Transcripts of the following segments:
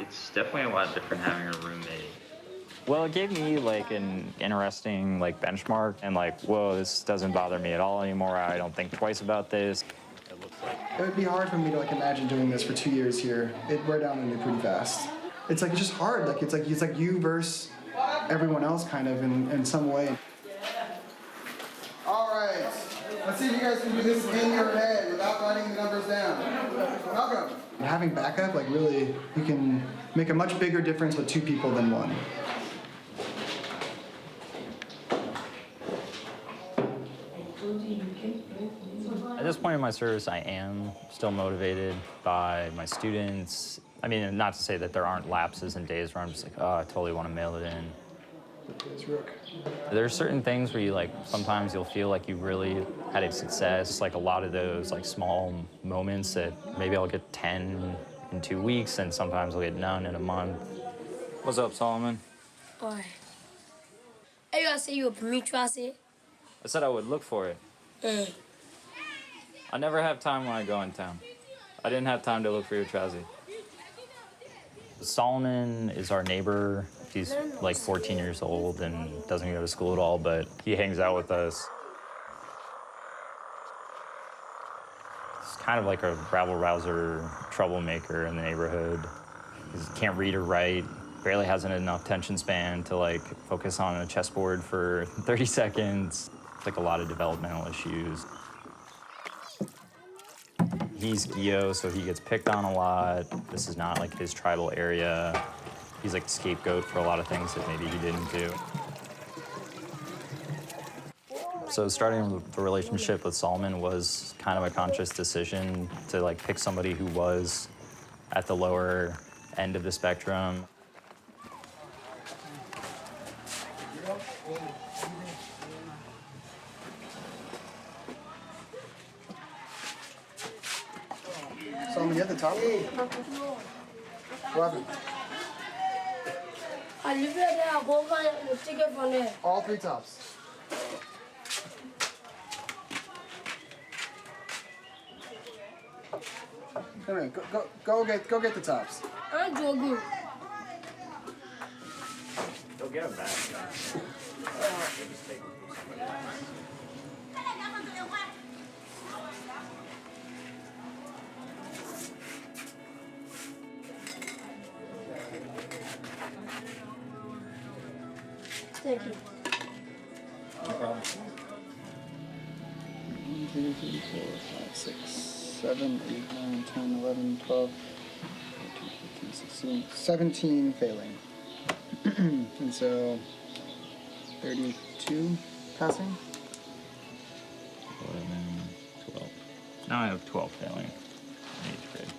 It's definitely a lot different having a roommate. Well, it gave me like an interesting like benchmark and like, whoa, this doesn't bother me at all anymore. I don't think twice about this. It looks like it would be hard for me to like imagine doing this for 2 years here. It wear down on me pretty fast. It's just hard. It's like you versus everyone else kind of in some way. All right. Let's see if you guys can do this in your head without writing the numbers down. Welcome. Having backup, like really, you can make a much bigger difference with 2 people than 1. at this point in my service, I am still motivated by my students. I mean, not to say that there aren't lapses and days where I'm just like, oh, I totally want to mail it in. There's certain things where you like, sometimes you'll feel like you really had a success. Like a lot of those like small moments that maybe I'll get 10 in 2 weeks and sometimes I'll get none in a month. What's up, Solomon? Oi. Hey, I say you a permit tracé? I said I would look for it. I never have time when I go in town. I didn't have time to look for your Trazi. Solomon is our neighbor. He's like 14 years old and doesn't go to school at all, but he hangs out with us. He's kind of like a rabble-rouser troublemaker in the neighborhood. He can't read or write, barely has enough attention span to like focus on a chessboard for 30 seconds. Like a lot of developmental issues. He's Gio, so he gets picked on a lot. This is not like his tribal area. He's like the scapegoat for a lot of things that maybe he didn't do. So starting the relationship with Solomon was kind of a conscious decision to like pick somebody who was at the lower end of the spectrum. Solomon, you at the top? What happened? All 3 tops. Come here, go get the tops. Go get him back. Thank you. No problem. 1, 2, 3, 4, 5, 6, 7, 8, 9, 10, 11, 12, 14, 15, 16, 17 failing. And so 32 passing? 11, 12. Now I have 12 failing in 8th grade.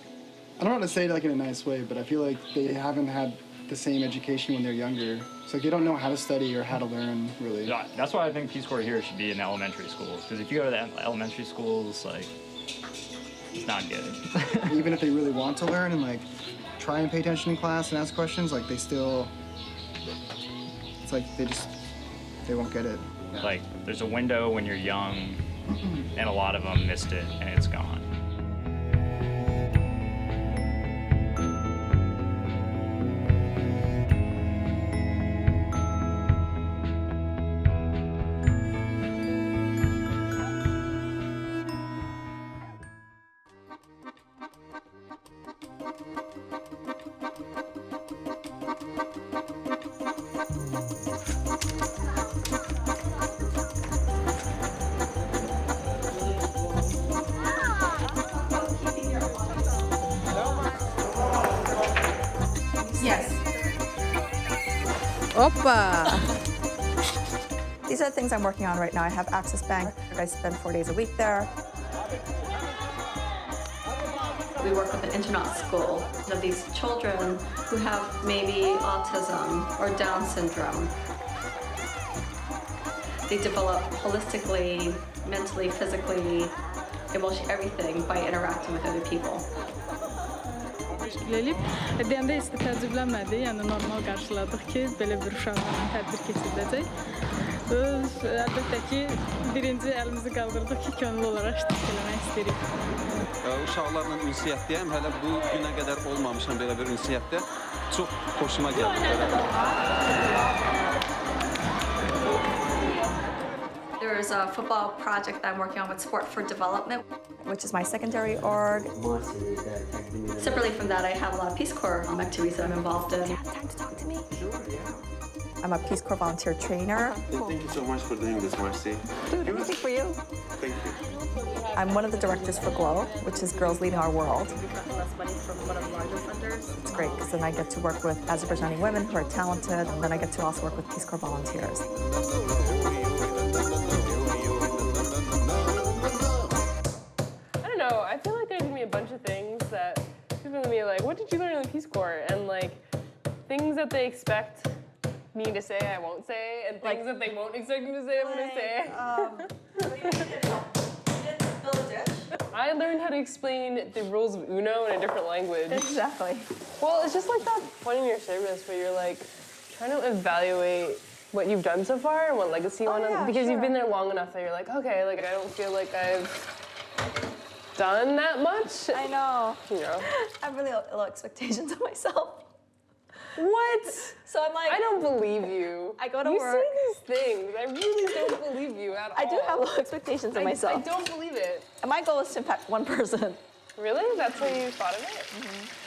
I don't want to say it like in a nice way, but I feel like they haven't had the same education when they're younger. So they don't know how to study or how to learn, really. Yeah, that's why I think Peace Corps here should be in elementary schools. Because if you go to the elementary schools, like, it's not good. Even if they really want to learn and like try and pay attention in class and ask questions, like they still, it's like they won't get it. Like, there's a window when you're young, and a lot of them missed it, and it's gone. Yes. Opa! These are the things I'm working on right now. I have Access Bank. I spend 4 days a week there. We work with an internat school of these children who have maybe autism or Down syndrome. They develop holistically, mentally, physically, emotionally, everything by interacting with other people. Gelip, deyəndə isti təcrübələnmədi, yəni normal qarşıladıq ki, belə bir uşaqlarla tədbir keçiriləcək. Elbette ki birinci elimizi kaldırdık ki könüllü olarak tikələmək istəyirik. Uşaqlarla ünsiyyətdəyəm. Hələ bu günə qədər olmamışam belə bir ünsiyyətdə. Çox xoşuma gəldi. There's a football project that I'm working on with Sport for Development. which is my secondary org. Separately from that, I have a lot of Peace Corps activities that I'm involved in. Time to talk to me. I'm a Peace Corps volunteer trainer. Thank you so much for doing this, Marcy. Dude, anything for you. Thank you. I'm one of the directors for GLOW, which is Girls Leading Our World. It's great because then I get to work with Azerbaijani women who are talented, and then I get to also work with Peace Corps volunteers. I don't know, I feel like they give me a bunch of things that people will be like, what did you learn in the Peace Corps? And like, things that they expect me to say, I won't say, and things that they won't expect me to say, I'm gonna say. I learned how to explain the rules of Uno in a different language. Exactly. Well, it's just like that point in your service where you're like trying to evaluate what you've done so far and what legacy you want to, because you've been there long enough that you're like, okay, like I don't feel like I've done that much. I know. You know. I have really low expectations of myself. What? So I'm like, I don't believe you. I go to you work. say these things. I really don't believe you at all. I do have low expectations of myself. I don't believe it. And my goal is to impact one person. Really? That's how you thought of it?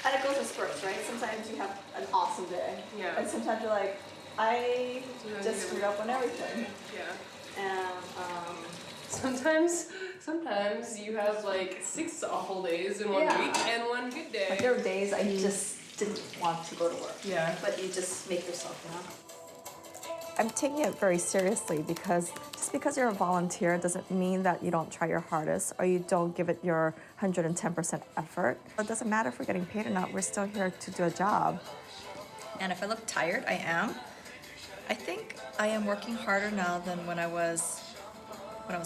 And it goes in spurts, right? Sometimes you have an awesome day. Yeah. And sometimes you're like, I just screwed up on everything. Yeah. And Sometimes you have like 6 awful days in one week and one good day. like there are days I just didn't want to go to work. Yeah. But you just make yourself, you know? I'm taking it very seriously because just because you're a volunteer doesn't mean that you don't try your hardest or you don't give it your 110% effort. It doesn't matter if we're getting paid or not, we're still here to do a job. And if I look tired, I am. I think I am working harder now than when I was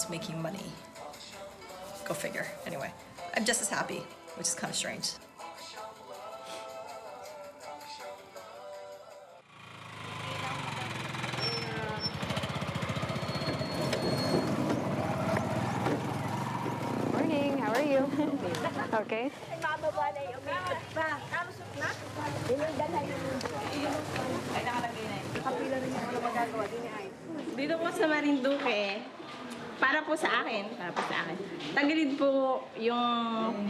making money. Go figure. Anyway, I'm just as happy, which is kind of strange. Morning, how are you? Okay. Dito po sa Marinduque, para po sa akin, tagilid po yung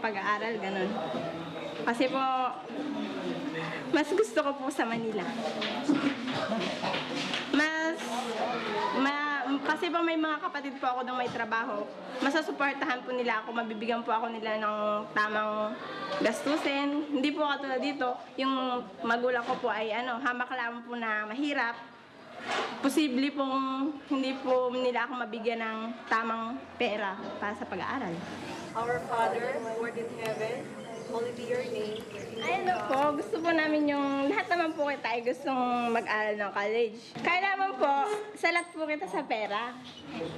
pag-aaral, ganun. Kasi po, mas gusto ko po sa Manila. Kasi po may mga kapatid po ako na may trabaho, masasuportahan po nila ako, mabibigyan po ako nila ng tamang gastusin. Hindi po katulad dito, yung magulang ko po ay hamak lamang po na mahirap. Posible pong hindi po nila ako mabigyan ng tamang pera para sa pag-aaral. Our Father, who art in heaven, hallowed be your name. Ayun po, gusto po namin yung lahat naman po kita ay gustong mag-aral ng college. Kaya naman po, salat po kita sa pera.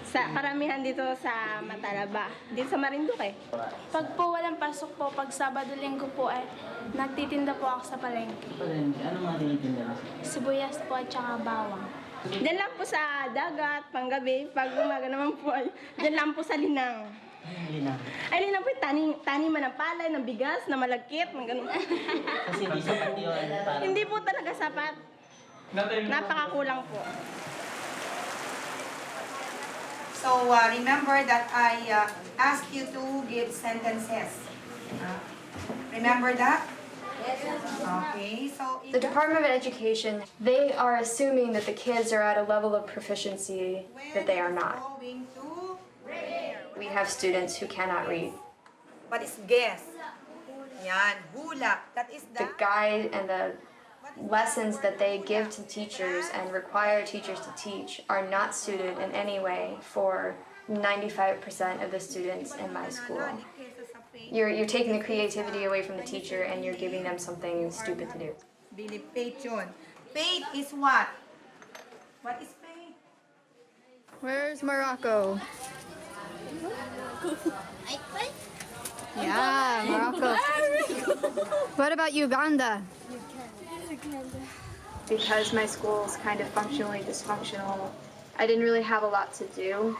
Sa karamihan dito sa Matalaba, dito sa Marinduque. Pag po walang pasok po, pag Sabado Linggo po ay nagtitinda po ako sa palengke. Palengke? Ano mga tinitinda mo? Sibuyas po at saka bawang. Diyan lang po sa dagat, panggabi, pag umaga naman po ay diyan lang po sa Linang. Linang. Ay, Linang po yung taniman ng palay, ng bigas, na malagkit, ng ganun. Kasi hindi sapat yun. Hindi po talaga sapat. Napakakulang po. So remember that I asked you to give sentences. Remember that? Okay, so The Department of Education, they are assuming that the kids are at a level of proficiency that they are not. going to We have students who cannot read. what is guess? Yan, hula. That is The guide and the lessons that they give to teachers and require teachers to teach are not suited in any way for 95% of the students in my school. You're taking the creativity away from the teacher and you're giving them something stupid to do. Bili faith yun. Faith is what? What is faith? Where's Morocco? Yeah, Morocco. What about Uganda? because my school is kind of functionally dysfunctional, I didn't really have a lot to do.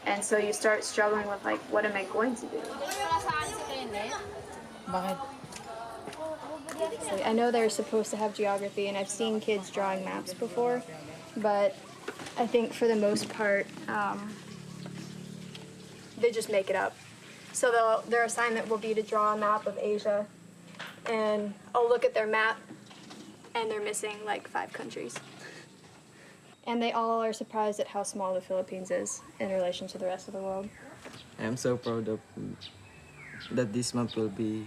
And so you start struggling with like, what am I going to do? I know they're supposed to have geography, and I've seen kids drawing maps before, but I think for the most part, they just make it up. So their assignment will be to draw a map of Asia, and I'll look at their map, and they're missing like 5 countries. And they all are surprised at how small the Philippines is in relation to the rest of the world. I am so proud of that this map will be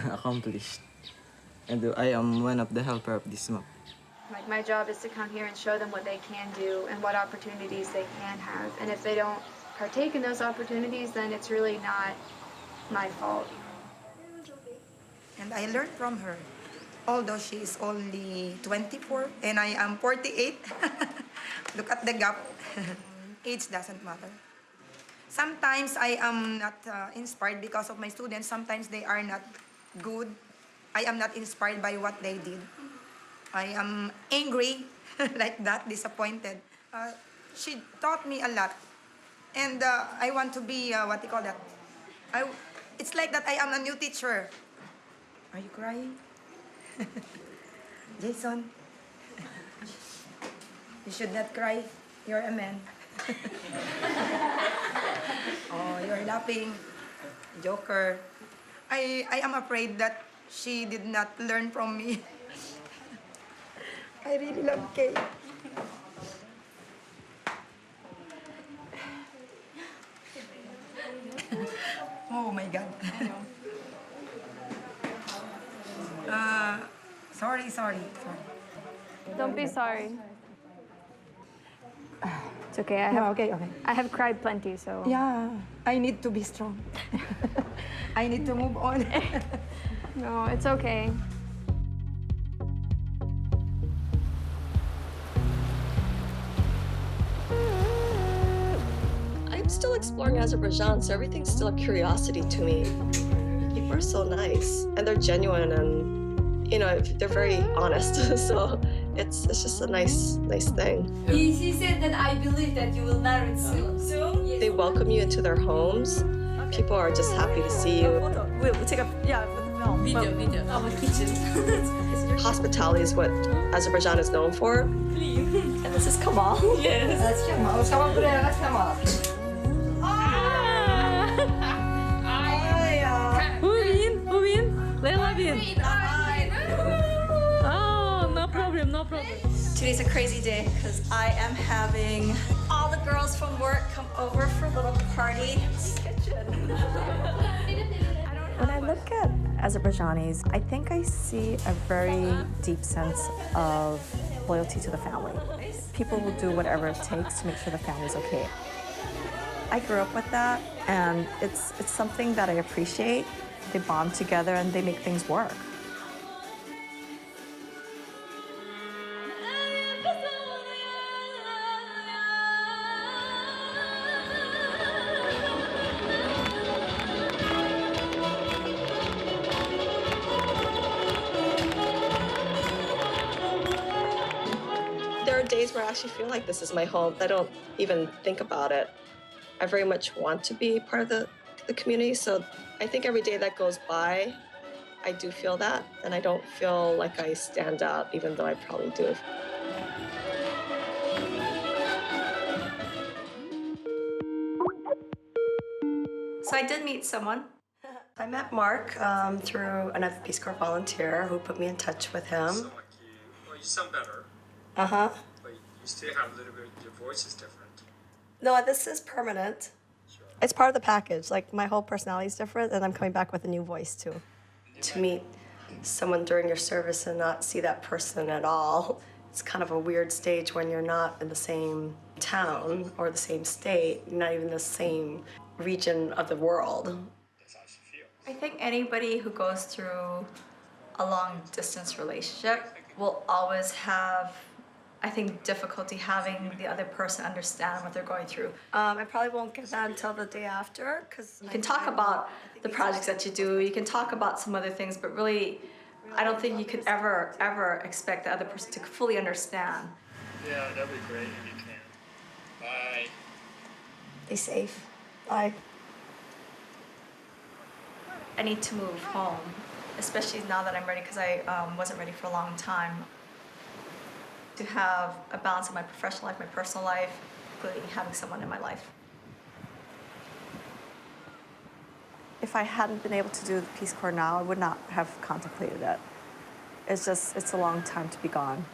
accomplished, and I am one of the helper of this map. Like, my job is to come here and show them what they can do and what opportunities they can have. And if they don't partake in those opportunities, then it's really not my fault. And I learned from her. Although she is only 24 and I am 48, look at the gap. Age doesn't matter. Sometimes I am not inspired because of my students. Sometimes they are not good. I am not inspired by what they did. I am angry, like that, disappointed. She taught me a lot. And I want to be, what do you call that? It's like that I am a new teacher. Are you crying? Jason, you should not cry. You're a man. Oh, you're laughing. Joker. I am afraid that she did not learn from me. I really love Kay. Oh my God. Sorry. Don't be sorry. It's okay. I have cried plenty, so. Yeah, I need to be strong. I need to move on. No, it's okay. I'm still exploring Azerbaijan, so everything's still a curiosity to me. People are so nice, and they're genuine, and they're very honest. So it's just a nice thing. She said that I believe that you will marry soon. Yes. They welcome you into their homes. People are just happy to see you. We'll take a Video. Our kitchen. Hospitality is what Azerbaijan is known for. And this is Kamal. Yes. Who win? Leila win. Oh, no problem. Today's a crazy day because I am having all the girls from work come over for a little party in the kitchen. When I look at Azerbaijanis, I think I see a very deep sense of loyalty to the family. People will do whatever it takes to make sure the family's okay. I grew up with that, and it's something that I appreciate. They bond together and they make things work. There are days where I actually feel like this is my home. I don't even think about it. I very much want to be part of the community, so I think every day that goes by, I do feel that, and I don't feel like I stand out, even though I probably do. So I did meet someone. I met Mark through another Peace Corps volunteer who put me in touch with him. So you sound better. Uh-huh. But you still have a little bit, your voice is different. No, this is permanent. Sure. It's part of the package. Like, my whole personality is different, and I'm coming back with a new voice, too. To meet someone during your service and not see that person at all, it's kind of a weird stage when you're not in the same town or the same state, not even the same region of the world. That's how she feels. I think anybody who goes through a long-distance relationship will always have, I think, difficulty having the other person understand what they're going through. I probably won't get that until the day after, because you can talk about the projects that you do, you can talk about some other things, but really I don't think you could ever expect the other person to fully understand. Yeah, that'd be great if you can. Bye. Be safe. Bye. I need to move home, especially now that I'm ready, because I wasn't ready for a long time. To have a balance of my professional life, my personal life, including having someone in my life. If I hadn't been able to do the Peace Corps now, I would not have contemplated it. It's a long time to be gone.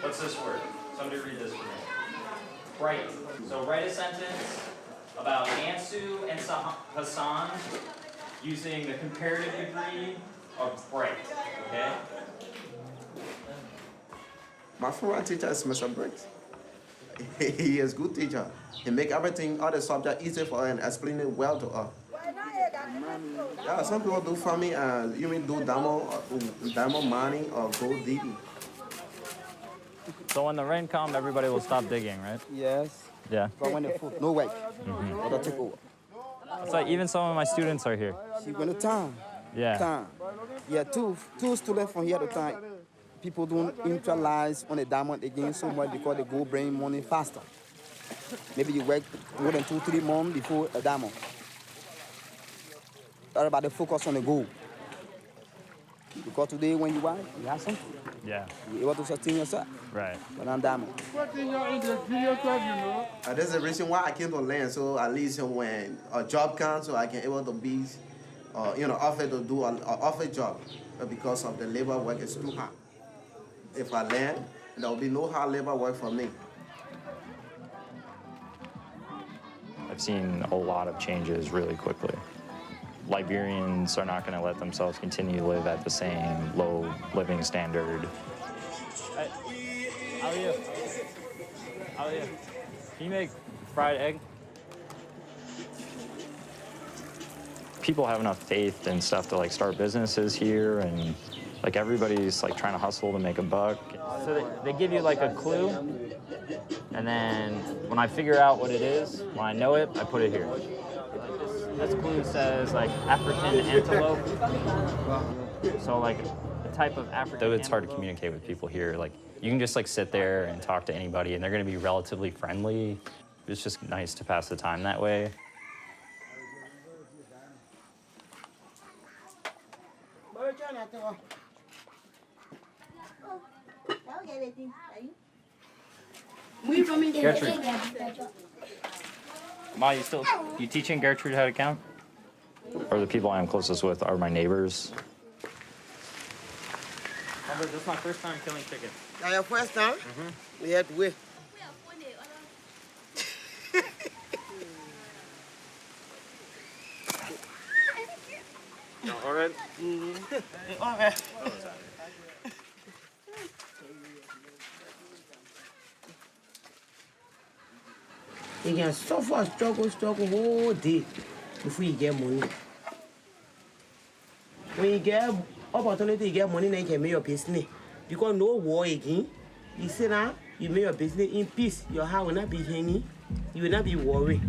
What's this word? Somebody read this for me. Bright. So write a sentence about Ansu and Hassan using the comparative degree of bright, okay? My favorite teacher is Mr. Briggs. He is a good teacher. He make everything, all the subject easy for her and explain it well to her. Yeah, some people do for me and you mean do diamond mining or gold digging. So when the rain comes, everybody will stop digging, right? Yes. Yeah. But when the food, no work, other take over. It's like even some of my students are here. She went to town. Yeah. Town. Yeah, two students from here to time. People don't neutralize on the diamond again so much because they go bring money faster. Maybe you work more than 2-3 months before a diamond. Everybody focus on the goal. Because today when you buy, you have something. Yeah. You're able to sustain yourself. Right. But on diamond. That's the reason why I came to land, so at least when a job comes, so I can able to be, offered to do an office job, but because of the labor work is too hard. If I land, there will be no hard labor work for me. I've seen a lot of changes really quickly. Liberians are not going to let themselves continue to live at the same low living standard. Hey, how are you? How are you? Can you make fried egg? People have enough faith and stuff to like start businesses here, and like everybody's like trying to hustle to make a buck. So they give you like a clue, and then when I figure out what it is, when I know it, I put it here. This clue says like African antelope. So like the type of African. Though it's hard to communicate with people here, like you can just like sit there and talk to anybody, and they're going to be relatively friendly. It's just nice to pass the time that way. Gertrude. Ma, you teaching Gertrude how to count? Or the people I'm closest with are my neighbors. This is my first time killing chickens. Now your first time? Mm-hmm. We had to wait. All right. Okay. You can suffer, struggle whole day before you get money. When you get opportunity to get money, then you can make your business. Because no war again. You sit down, you make your business in peace. Your heart will not be hanging. You will not be worried.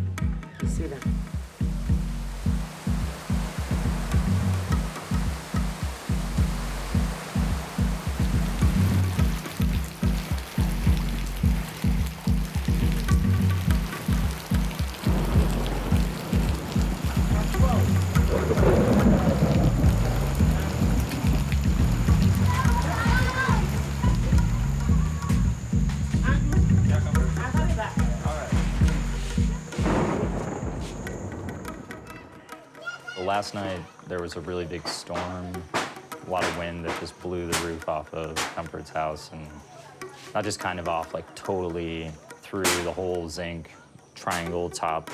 You sit down. Last night, there was a really big storm, a lot of wind that just blew the roof off of Comfort's house, and not just kind of off, like totally through the whole zinc triangle top.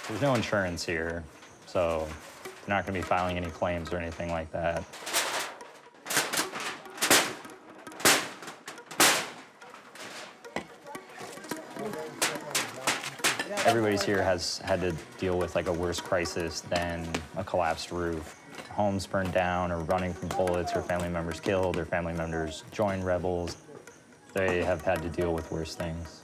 There's no insurance here, so they're not gonna be filing any claims or anything like that. Everybody's here has had to deal with like a worse crisis than a collapsed roof. Homes burned down or running from bullets or family members killed or family members joined rebels. They have had to deal with worse things.